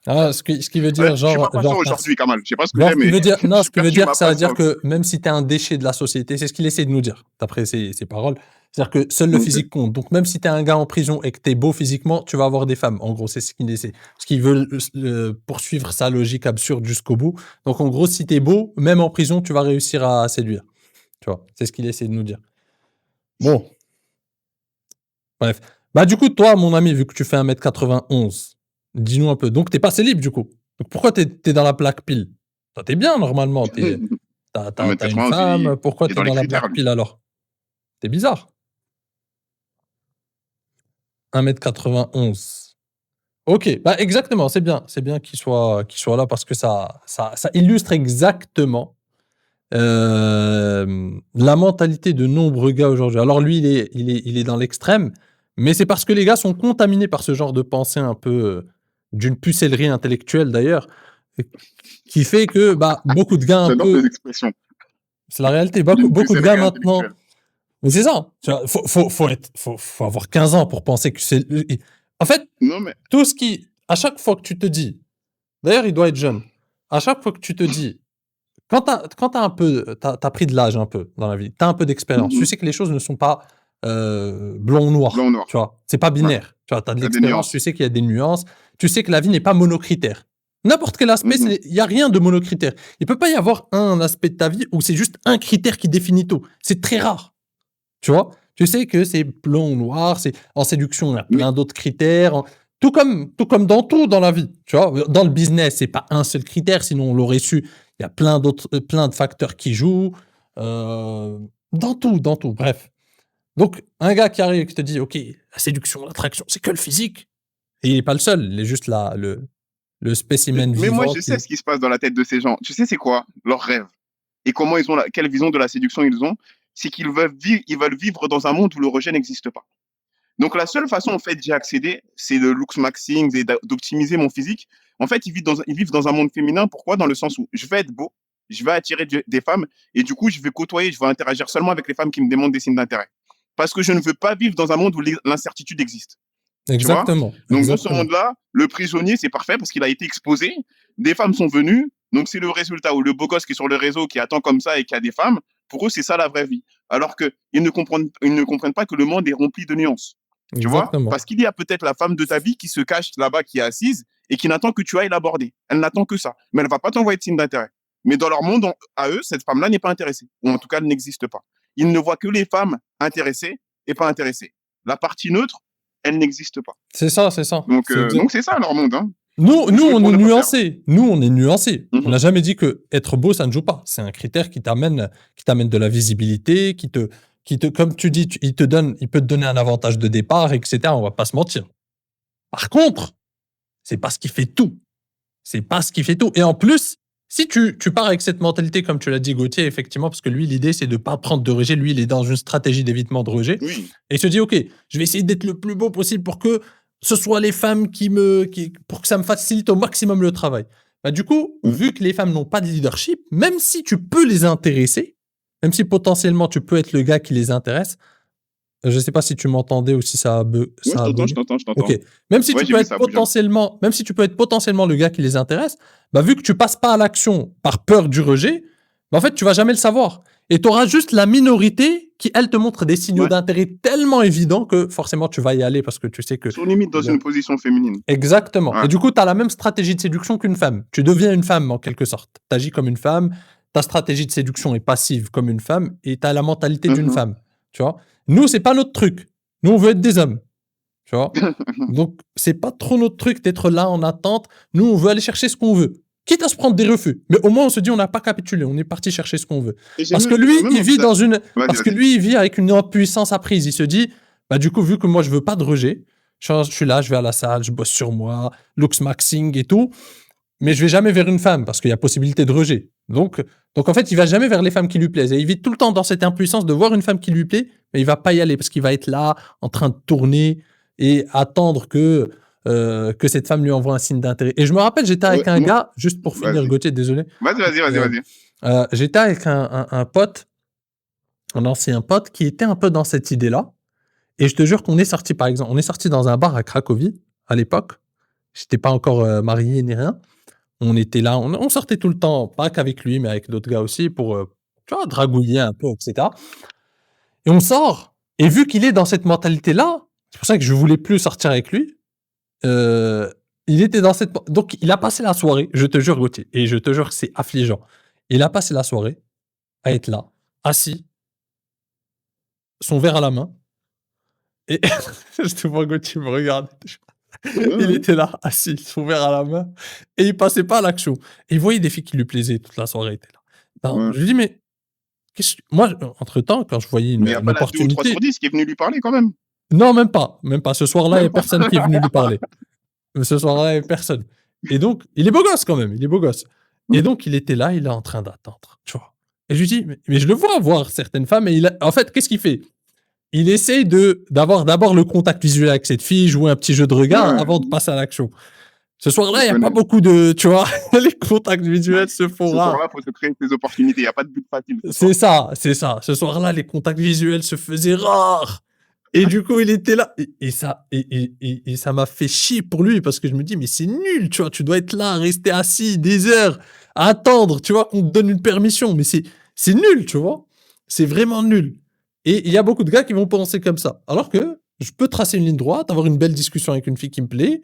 Ah, ce qui veut dire Je suis genre pas patient aujourd'hui, Kamal. Je sais pas ce que genre j'ai, ce qui mais veut dire non, j'ai ce qui veut perdu dire, ma ça veut dire patience. que même si tu es un déchet de la société, c'est ce qu'il essaie de nous dire, d'après ses paroles. C'est-à-dire que seul le Ok. physique compte. Donc même si tu es un gars en prison et que tu es beau physiquement, tu vas avoir des femmes. En gros, c'est ce qu'il essaie. Parce qu'il veut poursuivre sa logique absurde jusqu'au bout. Donc en gros, si tu es beau, même en prison, tu vas réussir à séduire. Tu vois? C'est ce qu'il essaie de nous dire. Bon, bref. Bah du coup, toi, mon ami, vu que tu fais 1 m 91, dis-nous un peu. Donc t'es pas célib du coup. Donc pourquoi t'es dans la black pill? Toi, tu bien normalement, Un mètre tu une 91, femme, pourquoi il est tu es dans les dans la critères, black lui. pill alors? Tu bizarre. 1 m 91. OK, bah exactement, c'est bien qu'il soit là parce que ça illustre exactement, la mentalité de nombreux gars aujourd'hui. Alors lui, il est dans l'extrême, mais c'est parce que les gars sont contaminés par ce genre de pensée un peu, d'une pucellerie intellectuelle d'ailleurs, qui fait que, bah, beaucoup de gars un J'adore tes tes expressions. c'est la réalité, D'une beaucoup de gars pucellerie maintenant intellectuelle. mais c'est ça, tu vois? Faut avoir 15 ans pour penser que c'est en fait, Non, mais tout ce qui à chaque fois que tu te dis d'ailleurs, il doit être jeune. À chaque fois que tu te dis quand tu un peu, tu pris de l'âge un peu dans la vie, tu as un peu d'expérience, tu mhm, sais que les choses ne sont pas, blanc ou blanc noir, ou noir. tu vois? C'est pas Ouais, binaire, tu vois? Tu as de il y a des l'expérience, tu nuances. sais qu'il y a des nuances, tu sais que la vie n'est pas monocritère. N'importe quel aspect, Mhm. il y a rien de monocritère. Il peut pas y avoir un aspect de ta vie où c'est juste un critère qui définit tout. C'est très rare, tu vois? Tu sais que c'est blanc ou noir, c'est en séduction, il y a Mais, plein d'autres critères, tout comme dans tout dans la vie, tu vois? Dans le business, c'est pas un seul critère, sinon on l'aurait su. Il y a plein de facteurs qui jouent, dans tout, bref. Donc un gars qui arrive et qui te dit: «OK, la séduction, l'attraction, c'est que le physique» et il est pas le seul, il est juste là, le spécimen mais moi, vivant je sais qui ce qui se passe dans la tête de ces gens. Tu sais, c'est quoi leur rêve? Et comment quelle vision de la séduction ils ont? C'est ils veulent vivre dans un monde où le rejet n'existe pas. Donc, la seule façon, en fait, d'y accéder, c'est le looks maxing et d'optimiser mon physique. En fait, ils vivent dans un monde féminin. Pourquoi? Dans le sens où je vais être beau, je vais attirer des femmes et du coup, je vais côtoyer, je vais interagir seulement avec les femmes qui me demandent des signes d'intérêt. Parce que je ne veux pas vivre dans un monde où l'incertitude existe. Tu vois? Exactement, Donc dans ce exactement. monde-là, le prisonnier, c'est parfait parce qu'il a été exposé. Des femmes sont venues. Donc c'est le résultat où le beau gosse qui est sur le réseau, qui attend comme ça et qui a des femmes, pour eux, c'est ça la vraie vie. Alors ils ne comprennent pas que le monde est rempli de nuances. Tu vois? Exactement. Parce qu'il y a peut-être la femme de ta vie qui se cache là-bas, qui est assise et qui n'attend que tu ailles l'aborder. Elle n'attend que ça. Mais elle ne va pas t'envoyer de signe d'intérêt. Mais dans leur monde, à eux, cette femme-là n'est pas intéressée. Ou en tout cas, elle n'existe pas. Ils ne voient que les femmes intéressées et pas intéressées. La partie neutre, elle n'existe pas. C'est ça, c'est ça. Donc c'est ça leur monde. Hein. Nous, Jouer on pour est ne pas perdre. nuancés. Nous, on est nuancés. On Mhm. n'a jamais dit que être beau, ça ne joue pas. C'est un critère qui t'amène de la visibilité, comme tu dis, il peut te donner un avantage de départ, etc. On va pas se mentir. Par contre, c'est pas ce qui fait tout. C'est pas ce qui fait tout. Et en plus, si tu pars avec cette mentalité, comme tu l'as dit, Gauthier, effectivement, parce que lui, l'idée, c'est de pas prendre de rejet. Lui, il est dans une stratégie d'évitement de rejet. Oui. Et il se dit, OK, je vais essayer d'être le plus beau possible pour que ce soit les femmes pour que ça me facilite au maximum le travail. Bah, du coup, Mhm. vu que les femmes n'ont pas de leadership, même si tu peux les intéresser, même si potentiellement tu peux être le gars qui les intéresse, je sais pas si tu m'entendais ou si Ouais, ça a bugué. je t'entends. OK. Même si Ouais, tu j'ai peux vu être ça bouge. Hein. potentiellement le gars qui les intéresse, bah, vu que tu passes pas à l'action par peur du rejet, bah, en fait, tu vas jamais le savoir. Et tu auras juste la minorité qui, elle, te montre des signaux Ouais. d'intérêt tellement évidents que forcément tu vas y aller parce que tu sais que. Ils sont limite dans le- une position féminine. Exactement. Ouais. Et du coup, tu as la même stratégie de séduction qu'une femme. Tu deviens une femme en quelque sorte. Tu agis comme une femme. Ta stratégie de séduction est passive comme une femme et tu as la mentalité d'une Mhm. femme. Tu vois. Nous, c'est pas notre truc. Nous, on veut être des hommes. Tu vois. Donc, c'est pas trop notre truc d'être là en attente. Nous, on veut aller chercher ce qu'on veut. Quitte à se prendre des refus. Mais au moins, on se dit, on n'a pas capitulé. On est parti chercher ce qu'on veut. Et Parce que j'ai lui, même il vit envisagé. dans une, Vas-y, parce que vas-y. lui, il vit avec une impuissance apprise. Il se dit, bah, du coup, vu que moi, je veux pas de rejet, je suis là, je vais à la salle, je bosse sur moi, looks maxing et tout. Mais je vais jamais vers une femme parce qu'il y a possibilité de rejet. Donc en fait, il va jamais vers les femmes qui lui plaisent. Et il vit tout le temps dans cette impuissance de voir une femme qui lui plaît, mais il va pas y aller parce qu'il va être là, en train de tourner et attendre que cette femme lui envoie un signe d'intérêt. Et je me rappelle, j'étais Ouais, avec un moi, gars, juste pour finir, vas-y. Gauthier, désolé. Euh, Vas-y. J'étais avec un pote, un ancien pote, qui était un peu dans cette idée-là. Et je te jure qu'on est sorti, par exemple, on est sorti dans un bar à Cracovie, à l'époque. J'étais pas encore marié ni rien. On était là, on sortait tout le temps, pas qu'avec lui, mais avec d'autres gars aussi pour, tu vois, dragouiller un peu, et cetera. Et on sort et vu qu'il est dans cette mentalité-là, c'est pour ça que je voulais plus sortir avec lui, heu, il était dans cette donc il a passé la soirée, je te jure Gauthier et je te jure que c'est affligeant. Il a passé la soirée à être là, assis, son verre à la main et je te vois Gauthier me regarde. Ouais, Il ouais. était là, assis, son verre à la main et il passait pas à l'action et il voyait des filles qui lui plaisaient toute la soirée, il était là. Ben, Ouais. je lui dis: «Mais qu'est-ce que» moi, entre-temps, quand je voyais Mais il n'y a une pas la 2 ou 3 sur opportunité 10 qui est venu lui parler quand même. non, même pas. Ce soir-là, il y a Même pas. personne qui est venu lui parler. Ce soir-là, il y a personne et donc il est beau gosse quand même, il est beau gosse et donc il était là, il est en train d'attendre, tu vois? Et je lui dis: «Mais je le vois voir certaines femmes» et en fait, qu'est-ce qu'il fait? Il essaye d'avoir d'abord le contact visuel avec cette fille, jouer un petit jeu de regard Ouais, avant de passer à l'action. Ce je soir-là, il y a pas connais. beaucoup de tu vois? Les contacts visuels se font Ce rares. soir-là, il faut se créer ses opportunités. Il y a pas de but facile ce soir. C'est ça, c'est ça. Ce soir-là, les contacts visuels se faisaient rares. Et du coup, il était là. Et ça m'a fait chier pour lui parce que je me dis, mais c'est nul, tu vois. Tu dois être là, rester assis des heures, à attendre, tu vois, qu'on te donne une permission. Mais c'est nul, tu vois. C'est vraiment nul. Et il y a beaucoup de gars qui vont penser comme ça. Alors que je peux tracer une ligne droite, avoir une belle discussion avec une fille qui me plaît.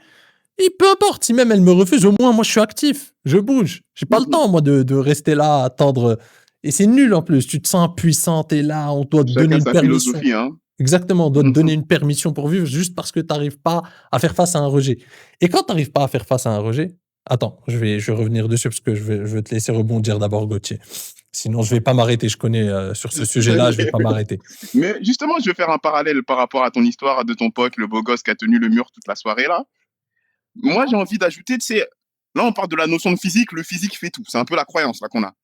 Et peu importe, si même elle me refuse, au moins, moi, je suis actif. Je bouge. J'ai pas le Mhm. temps, moi, de rester là, à attendre. Et c'est nul en plus. Tu te sens impuissant, t'es là, on doit te donner Chacun une sa permission. philosophie, hein. Exactement, on doit te donner une permission pour vivre juste parce que tu n'arrives pas à faire face à un rejet. Et quand tu n'arrives pas à faire face à un rejet, attends, je vais revenir dessus parce que je vais te laisser rebondir d'abord, Gauthier. Sinon, je vais pas m'arrêter. Je connais sur ce sujet-là, je vais pas m'arrêter. Mais justement, je vais faire un parallèle par rapport à ton histoire de ton pote, le beau gosse qui a tenu le mur toute la soirée là. Moi, j'ai envie d'ajouter, tu sais, là, on parle de la notion de physique, le physique fait tout. C'est un peu la croyance là qu'on a.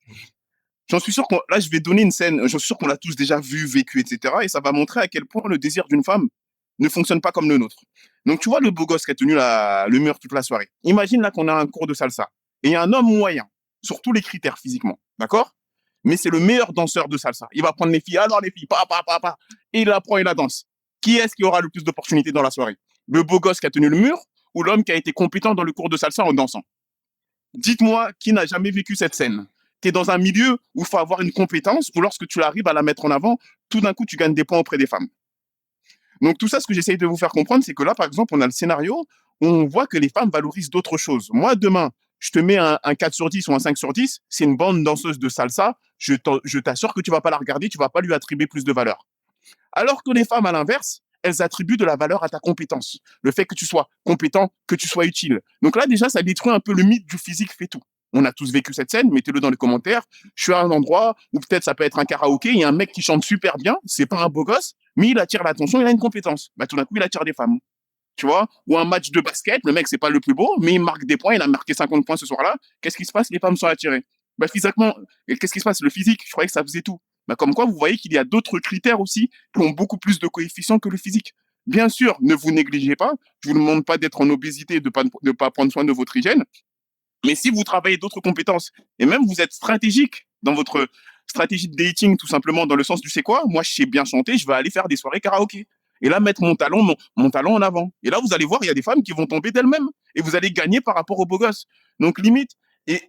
J'en suis sûr là, je vais donner une scène, j'en suis sûr qu'on l'a tous déjà vu, vécu, etc. Et ça va montrer à quel point le désir d'une femme ne fonctionne pas comme le nôtre. Donc, tu vois, le beau gosse qui a tenu le mur toute la soirée. Imagine là qu'on a un cours de salsa. Et il y a un homme moyen. sur tous les critères physiquement, d'accord? Mais c'est le meilleur danseur de salsa. Il va prendre les filles, alors les filles, pa, et il la prend et la danse. Qui est-ce qui aura le plus d'opportunités dans la soirée? Le beau gosse qui a tenu le mur ou l'homme qui a été compétent dans le cours de salsa en dansant? Dites-moi qui n'a jamais vécu cette scène. Tu es dans un milieu où il faut avoir une compétence, où lorsque tu arrives à la mettre en avant, tout d'un coup, tu gagnes des points auprès des femmes. Donc tout ça, ce que j'essaye de vous faire comprendre, c'est que là, par exemple, on a le scénario où on voit que les femmes valorisent d'autres choses. Moi, demain, je te mets un 4 sur 10 ou un 5 sur 10, c'est une bande danseuse de salsa, je t'assure que tu vas pas la regarder, tu vas pas lui attribuer plus de valeur. Alors que les femmes, à l'inverse, elles attribuent de la valeur à ta compétence. Le fait que tu sois compétent, que tu sois utile. Donc là, déjà, ça détruit un peu le mythe du physique fait tout. On a tous vécu cette scène, mettez-le dans les commentaires. Je suis à un endroit où peut-être ça peut être un karaoké, il y a un mec qui chante super bien, c'est pas un beau gosse, mais il attire l'attention, il a une compétence. Bah, tout d'un coup, il attire des femmes. Tu vois? Ou un match de basket, le mec, c'est pas le plus beau, mais il marque des points, il a marqué 50 points ce soir-là. Qu'est-ce qui se passe? Les femmes sont attirées. Bah, physiquement, qu'est-ce qui se passe? Le physique, je croyais que ça faisait tout. Bah, comme quoi, vous voyez qu'il y a d'autres critères aussi qui ont beaucoup plus de coefficients que le physique. Bien sûr, ne vous négligez pas. Je vous demande pas d'être en obésité, de pas prendre soin de votre hygiène. Mais si vous travaillez d'autres compétences et même vous êtes stratégique dans votre stratégie de dating, tout simplement dans le sens du c'est quoi, moi je sais bien chanter, je vais aller faire des soirées karaoké. Et là, mettre mon talent en avant. Et là, vous allez voir, il y a des femmes qui vont tomber d'elles-mêmes. Et vous allez gagner par rapport aux beaux gosses. Donc, limite, et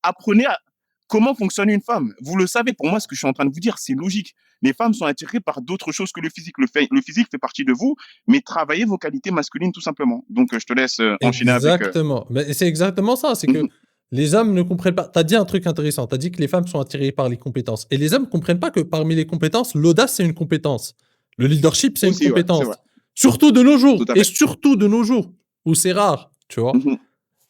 apprenez à comment fonctionne une femme. Vous le savez, pour moi, ce que je suis en train de vous dire, c'est logique. Les femmes sont attirées par d'autres choses que le physique. Le physique fait partie de vous, mais travaillez vos qualités masculines, tout simplement. Donc, je te laisse enchaîner avec... Exactement. Mais c'est exactement ça. C'est que les hommes ne comprennent pas. Tu as dit un truc intéressant. Tu as dit que les femmes sont attirées par les compétences. Et les hommes ne comprennent pas que parmi les compétences, l'audace, c'est une compétence. Le leadership, c'est une Aussi, ouais, c'est compétence. vrai. Surtout de nos jours. Tout à Et fait. surtout de nos jours, où c'est rare, tu vois. Mhm.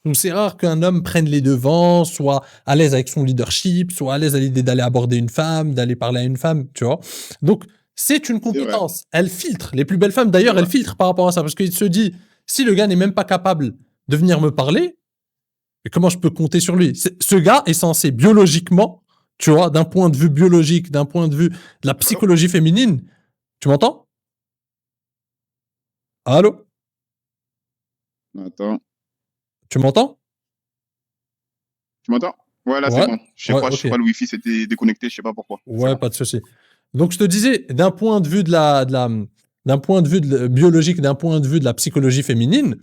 Où c'est rare qu'un homme prenne les devants, soit à l'aise avec son leadership, soit à l'aise à l'idée d'aller aborder une femme, d'aller parler à une femme, tu vois. Donc, c'est une C'est vrai. compétence. Elle filtre. Les plus belles femmes, C'est d'ailleurs, vrai. elles filtrent par rapport à ça. Parce qu'il se dit, si le gars n'est même pas capable de venir me parler, mais comment je peux compter sur lui? Ce gars est censé biologiquement, tu vois, d'un point de vue biologique, d'un point de vue de la Allô? psychologie féminine, tu m'entends? Allô? Attends. Tu m'entends? Tu m'entends? Ouais, là, c'est Ouais, bon. ouais, Je ok. sais pas, le Wi-Fi s'était déconnecté, je sais pas pourquoi. C'est Ouais, bon. pas de souci. Donc, je te disais, d'un point de vue d'un point de vue biologique, d'un point de vue de la psychologie féminine,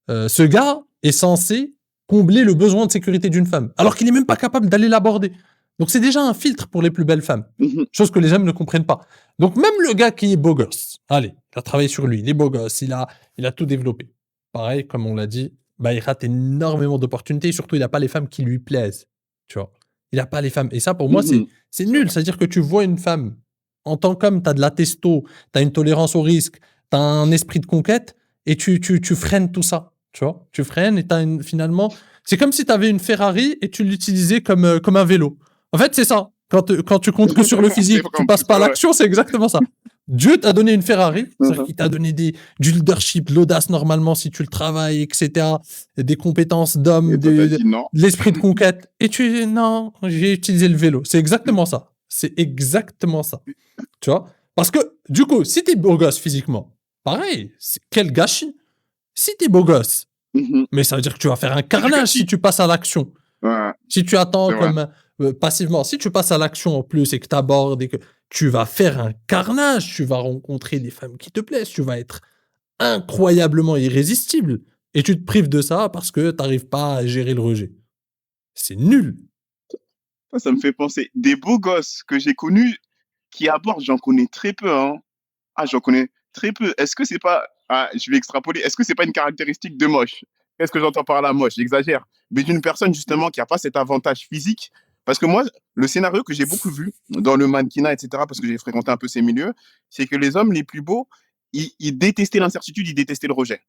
ce gars est censé combler le besoin de sécurité d'une femme, alors qu'il n'est même pas capable d'aller l'aborder. Donc, c'est déjà un filtre pour les plus belles femmes, Mhm. chose que les hommes ne comprennent pas. Donc, même le gars qui est beau gosse, allez, il a travaillé sur lui, il est beau gosse, il a tout développé. Pareil, comme on l'a dit, bah, il rate énormément d'opportunités et surtout, il n'a pas les femmes qui lui plaisent, tu vois. Il n'a pas les femmes. Et ça, pour moi, Mhm. c'est C'est nul. vrai. C'est-à-dire que tu vois une femme, en tant qu'homme, tu as de la testo, tu as une tolérance au risque, tu as un esprit de conquête et tu freines tout ça. Tu vois, tu freines et finalement, c'est comme si tu avais une Ferrari et tu l'utilisais comme un vélo. En fait, c'est ça. Quand tu comptes que sur le C'est physique, vrai tu en passes plus, pas à ouais, ouais. l'action, c'est exactement ça. Dieu t'a donné une Ferrari, c'est-à-dire Mhm. qu'il t'a donné du leadership, de l'audace normalement si tu le travailles, etc. Des compétences d'homme, Et toi, t'as dit non. de l'esprit de conquête. Et tu dis non, j'ai utilisé le vélo. C'est exactement ça. C'est exactement ça. Tu vois? Parce que, du coup, si t'es beau gosse physiquement, pareil, quel gâchis. Si t'es beau gosse, Mhm. mais ça veut dire que tu vas faire un C'est du carnage si gâchis. tu passes à l'action. Ouais, Si tu attends c'est vrai. comme passivement, si tu passes à l'action en plus et que tu abordes et que tu vas faire un carnage, tu vas rencontrer des femmes qui te plaisent, tu vas être incroyablement irrésistible et tu te prives de ça parce que tu n'arrives pas à gérer le rejet. C'est nul. Ça me fait penser. Des beaux gosses que j'ai connus qui abordent, j'en connais très peu, hein. Ah, j'en connais très peu. Est-ce que c'est pas, ah, je vais extrapoler, est-ce que c'est pas une caractéristique de moche? Qu'est-ce que j'entends par là, moche? J'exagère. Mais d'une personne, justement, qui a pas cet avantage physique. Parce que moi, le scénario que j'ai beaucoup vu dans le mannequinat, etc., parce que j'ai fréquenté un peu ces milieux, c'est que les hommes les plus beaux, ils détestaient l'incertitude, ils détestaient le rejet.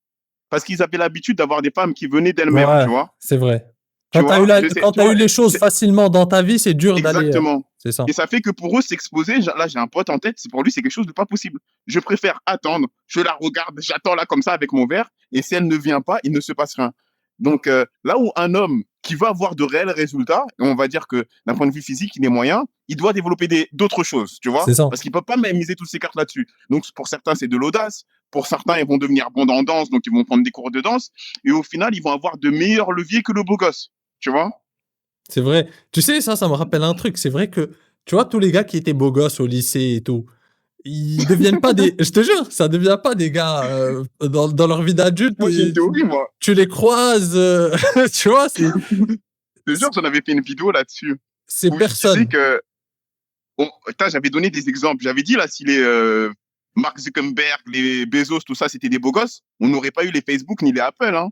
Parce qu'ils avaient l'habitude d'avoir des femmes qui venaient d'elles-mêmes, Ouais, tu vois? c'est vrai. Tu vois? Je sais, Quand tu tu as eu vois? les choses facilement dans ta vie, c'est dur d'aller. Exactement. C'est ça. Et ça fait que pour eux, s'exposer, là, j'ai un pote en tête, c'est pour lui, c'est quelque chose de pas possible. Je préfère attendre, je la regarde, j'attends là comme ça avec mon verre, et si elle ne vient pas, il ne se passe rien. Donc, là où un homme qui veut avoir de réels résultats, et on va dire que d'un point de vue physique, il est moyen, il doit développer d'autres choses, tu vois, C'est ça. parce qu'il peut pas même miser toutes ses cartes là-dessus. Donc pour certains, c'est de l'audace. Pour certains, ils vont devenir bons en danse, donc ils vont prendre des cours de danse. Et au final, ils vont avoir de meilleurs leviers que le beau gosse, tu vois. C'est vrai. Tu sais, ça me rappelle un truc. C'est vrai que, tu vois, tous les gars qui étaient beaux gosses au lycée et tout, ils deviennent pas des. Je te jure, ça devient pas des gars dans leur vie d'adulte. Moi, j'ai une théorie, moi. Tu les croises, tu vois, Je te jure, j'en avais fait une vidéo là-dessus c'est où je disais personne. que j'avais donné des exemples. J'avais dit là, si les Mark Zuckerberg, les Bezos, tout ça, c'était des beaux gosses, on n'aurait pas eu les Facebook ni les Apple. Hein.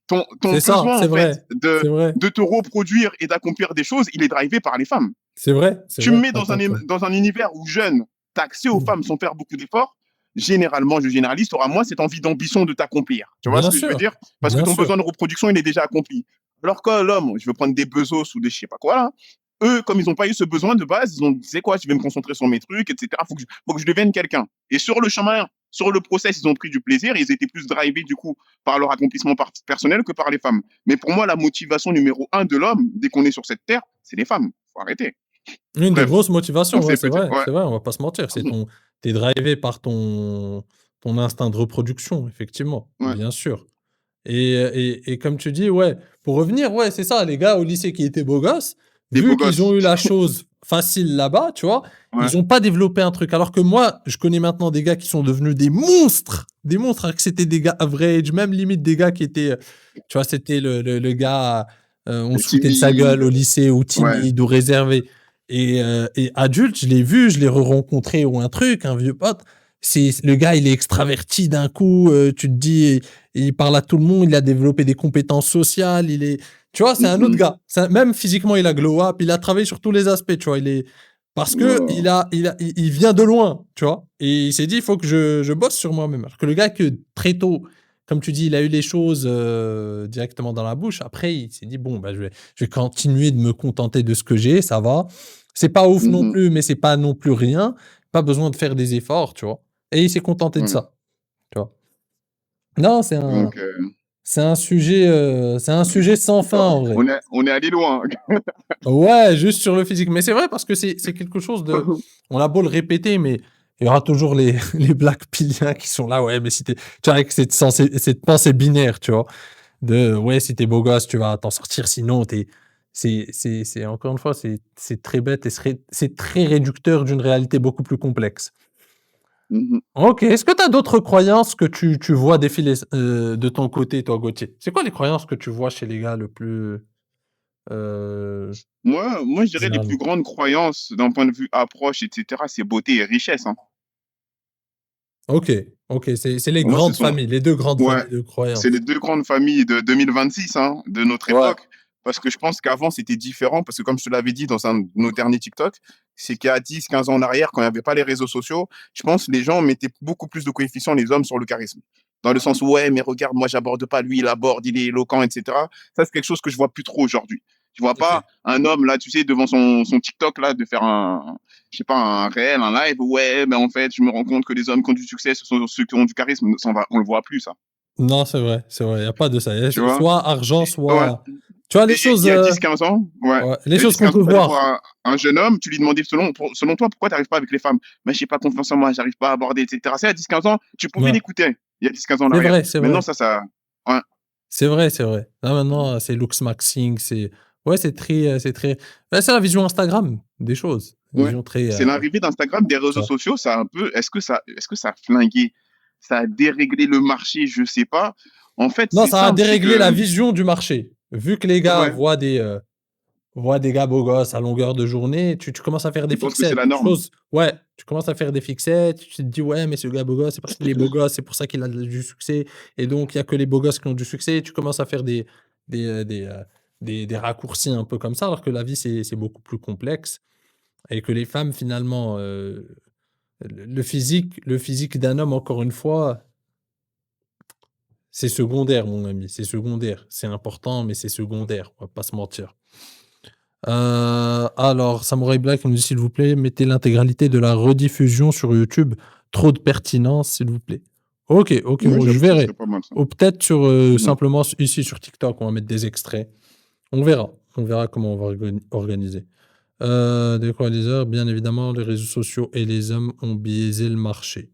Ton C'est ça, besoin, c'est en fait, vrai. C'est vrai. de te reproduire et d'accomplir des choses, il est drivé par les femmes. C'est vrai. C'est Tu me vrai. mets dans un univers où jeune, tu as accès aux femmes sans faire beaucoup d'efforts. Généralement, je généralise, tu auras moins cette envie d'ambition de t'accomplir. Tu vois ce Bien que je veux sûr. dire? Parce que Bien ton sûr. besoin de reproduction, il est déjà accompli. Alors que l'homme, je veux prendre des Bezos ou des je sais pas quoi là, eux, comme ils n'ont pas eu ce besoin de base, ils ont dit, c'est quoi, je vais me concentrer sur mes trucs, etc. Faut que je devienne quelqu'un. Et sur le chemin, sur le process, ils ont pris du plaisir, ils étaient plus drivés du coup par leur accomplissement personnel que par les femmes. Mais pour moi, la motivation numéro un de l'homme, dès qu'on est sur cette terre, c'est les femmes. Faut arrêter. Une des Bref, grosses donc motivations, ouais, c'est petit. Ouais. c'est vrai, on va pas se mentir. T'es drivé par ton instinct de reproduction, effectivement, Ouais. bien sûr. Et comme tu dis, ouais, pour revenir, ouais, c'est ça, les gars au lycée qui étaient beaux gosses, Des beaux vu qu'ils ont gosses. eu la chose facile là-bas, tu vois, Ouais. ils ont pas développé un truc. Alors que moi, je connais maintenant des gars qui sont devenus des monstres, alors que c'était des gars average, même limite des gars qui étaient, tu vois, c'était le gars, on se foutait de sa gueule Timide. au lycée, ou Ouais. timide, ou réservé. Et adulte, je l'ai vu, je l'ai re-rencontré ou un truc, un vieux pote. Le gars, il est extraverti d'un coup, tu te dis, il parle à tout le monde, il a développé des compétences sociales, tu vois, c'est un autre Mhm. gars. Même physiquement, il a glow up, il a travaillé sur tous les aspects, tu vois. Parce que Ouais. il vient de loin, tu vois. Et il s'est dit, il faut que je bosse sur moi-même. Alors que le gars que très tôt, comme tu dis, il a eu les choses directement dans la bouche. Après, il s'est dit, bon, bah, je vais continuer de me contenter de ce que j'ai, ça va. C'est pas ouf non Mhm. plus, mais c'est pas non plus rien. Pas besoin de faire des efforts, tu vois. Et il s'est contenté de Ouais. ça, tu vois. Non, Donc, c'est un sujet sans fin en vrai. on est allé loin. Ouais, juste sur le physique. Mais c'est vrai parce que c'est quelque chose de. On a beau le répéter, mais il y aura toujours les black piliens qui sont là. Ouais, mais si t'es. Tu vois, avec cette pensée binaire, tu vois. Ouais, si t'es beau gosse, tu vas t'en sortir. Sinon, encore une fois, c'est très bête et c'est très réducteur d'une réalité beaucoup plus complexe. Mhm. Ok. Est-ce que tu as d'autres croyances que tu vois défiler de ton côté, toi, Gauthier? C'est quoi les croyances que tu vois chez les gars le plus euh, Moi, je dirais les plus généralement? grandes croyances d'un point de vue approche, etc., c'est beauté et richesse. Hein. Ok, ok, c'est les Pour moi, ce grandes sont, familles, les deux grandes ouais, familles de c'est les croyances. deux grandes familles de 2026, hein, de notre Ouais. époque. Parce que je pense qu'avant, c'était différent. Parce que comme je te l'avais dit dans un de nos derniers TikTok, c'est qu'il y a 10, 15 ans en arrière, quand il n'y avait pas les réseaux sociaux, je pense que les gens mettaient beaucoup plus de coefficient, les hommes, sur le charisme. Dans le sens où, ouais, mais regarde, moi, j'aborde pas, lui, il aborde, il est éloquent, etc. Ça, c'est quelque chose que je vois plus trop aujourd'hui. Je vois Ok. pas un homme, là, tu sais, devant son TikTok, là, de faire je sais pas, un réel, un live. Ouais, mais en fait, je me rends compte que les hommes qui ont du succès, ce sont ceux qui ont du charisme. On le voit plus, ça. Non, c'est vrai, c'est vrai. Il n'y a pas de ça. Tu vois? Soit argent, Ouais. soit. Tu vois, Et il y a 10-15 ans, ouais. ouais, les Il y a choses dix qu'on quinze peut ans, t'allais voir. voir un jeune homme, tu lui demandais selon toi, pourquoi t'arrives pas avec les femmes? Mais j'ai pas confiance en moi, j'arrive pas à aborder, etc. C'est à 10-15 ans, tu pouvais Ouais. l'écouter. Il y a 10-15 ans en C'est arrière. vrai, c'est Maintenant, vrai. ça, ouais. C'est vrai, c'est vrai. Là, maintenant, c'est looks maxing, ouais, bah, c'est la vision Instagram des choses. Une Ouais. vision très, C'est l'arrivée d'Instagram, des tu réseaux vois? sociaux, ça a un peu, est-ce que ça a flingué, ça a déréglé le marché, je sais pas. En fait, Non, c'est ça a simple, c'est déréglé que, la vision du marché. Vu que les gars ouais, voient des gars beaux gosses à longueur de journée, tu commences à faire des ils pensent que c'est fixettes. la norme. Ouais, tu commences à faire des fixettes, tu te dis: «Ouais, mais ce gars beau gosse, c'est parce qu'il est beau gosse, c'est pour ça qu'il a du succès et donc il y a que les beaux gosses qui ont du succès». Tu commences à faire des, heu, des, heu, des raccourcis un peu comme ça, alors que la vie, c'est beaucoup plus complexe et que les femmes finalement, le physique d'un homme, encore une fois, c'est secondaire, mon ami, c'est secondaire. C'est important, mais c'est secondaire, on va pas se mentir. Alors, Samurai Black nous dit: «S'il vous plaît, mettez l'intégralité de la rediffusion sur YouTube. Trop de pertinence, s'il vous plaît». OK, OK, Ouais, bon, je j'avoue que ça serait verrai. pas mal, ça. Ou peut-être Mhm. simplement ici sur TikTok, on va mettre des extraits. On verra comment on va organiser. Des coaliseurs, bien évidemment, les réseaux sociaux et les hommes ont biaisé le marché.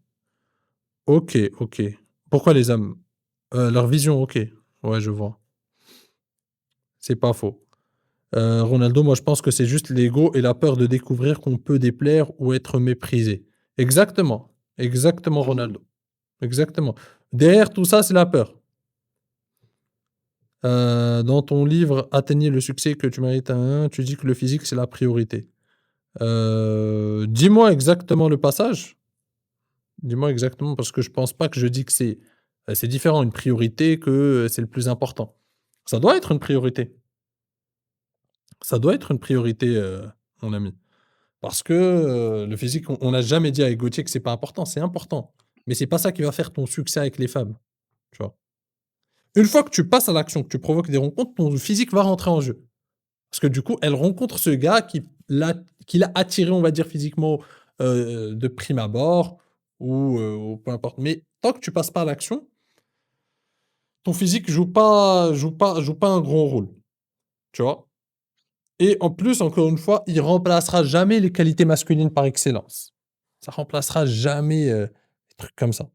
OK, OK. Pourquoi les hommes? Leur vision, OK. Ouais, je vois. C'est pas faux. Ronaldo, moi, je pense que c'est juste l'ego et la peur de découvrir qu'on peut déplaire ou être méprisé. Exactement, exactement Mmh. Ronaldo, exactement. Derrière tout ça, c'est la peur. Dans ton livre «Atteignez le succès que tu mérites», tu dis que le physique, c'est la priorité. Dis-moi exactement le passage. Dis-moi exactement parce que je pense pas que je dis que c'est différent une priorité que, c'est le plus important. Ça doit être une priorité. Ça doit être une priorité, mon ami. Parce que, le physique, on n'a jamais dit avec Gauthier que c'est pas important, c'est important. Mais c'est pas ça qui va faire ton succès avec les femmes, tu vois? Une fois que tu passes à l'action, que tu provoques des rencontres, ton physique va rentrer en jeu. Parce que du coup, elle rencontre ce gars qui l'a attiré, on va dire physiquement, de prime abord ou peu importe. Mais tant que tu passes pas à l'action, ton physique joue pas un grand rôle, tu vois? Et en plus, encore une fois, il remplacera jamais les qualités masculines par excellence. Ça remplacera jamais, des trucs comme ça.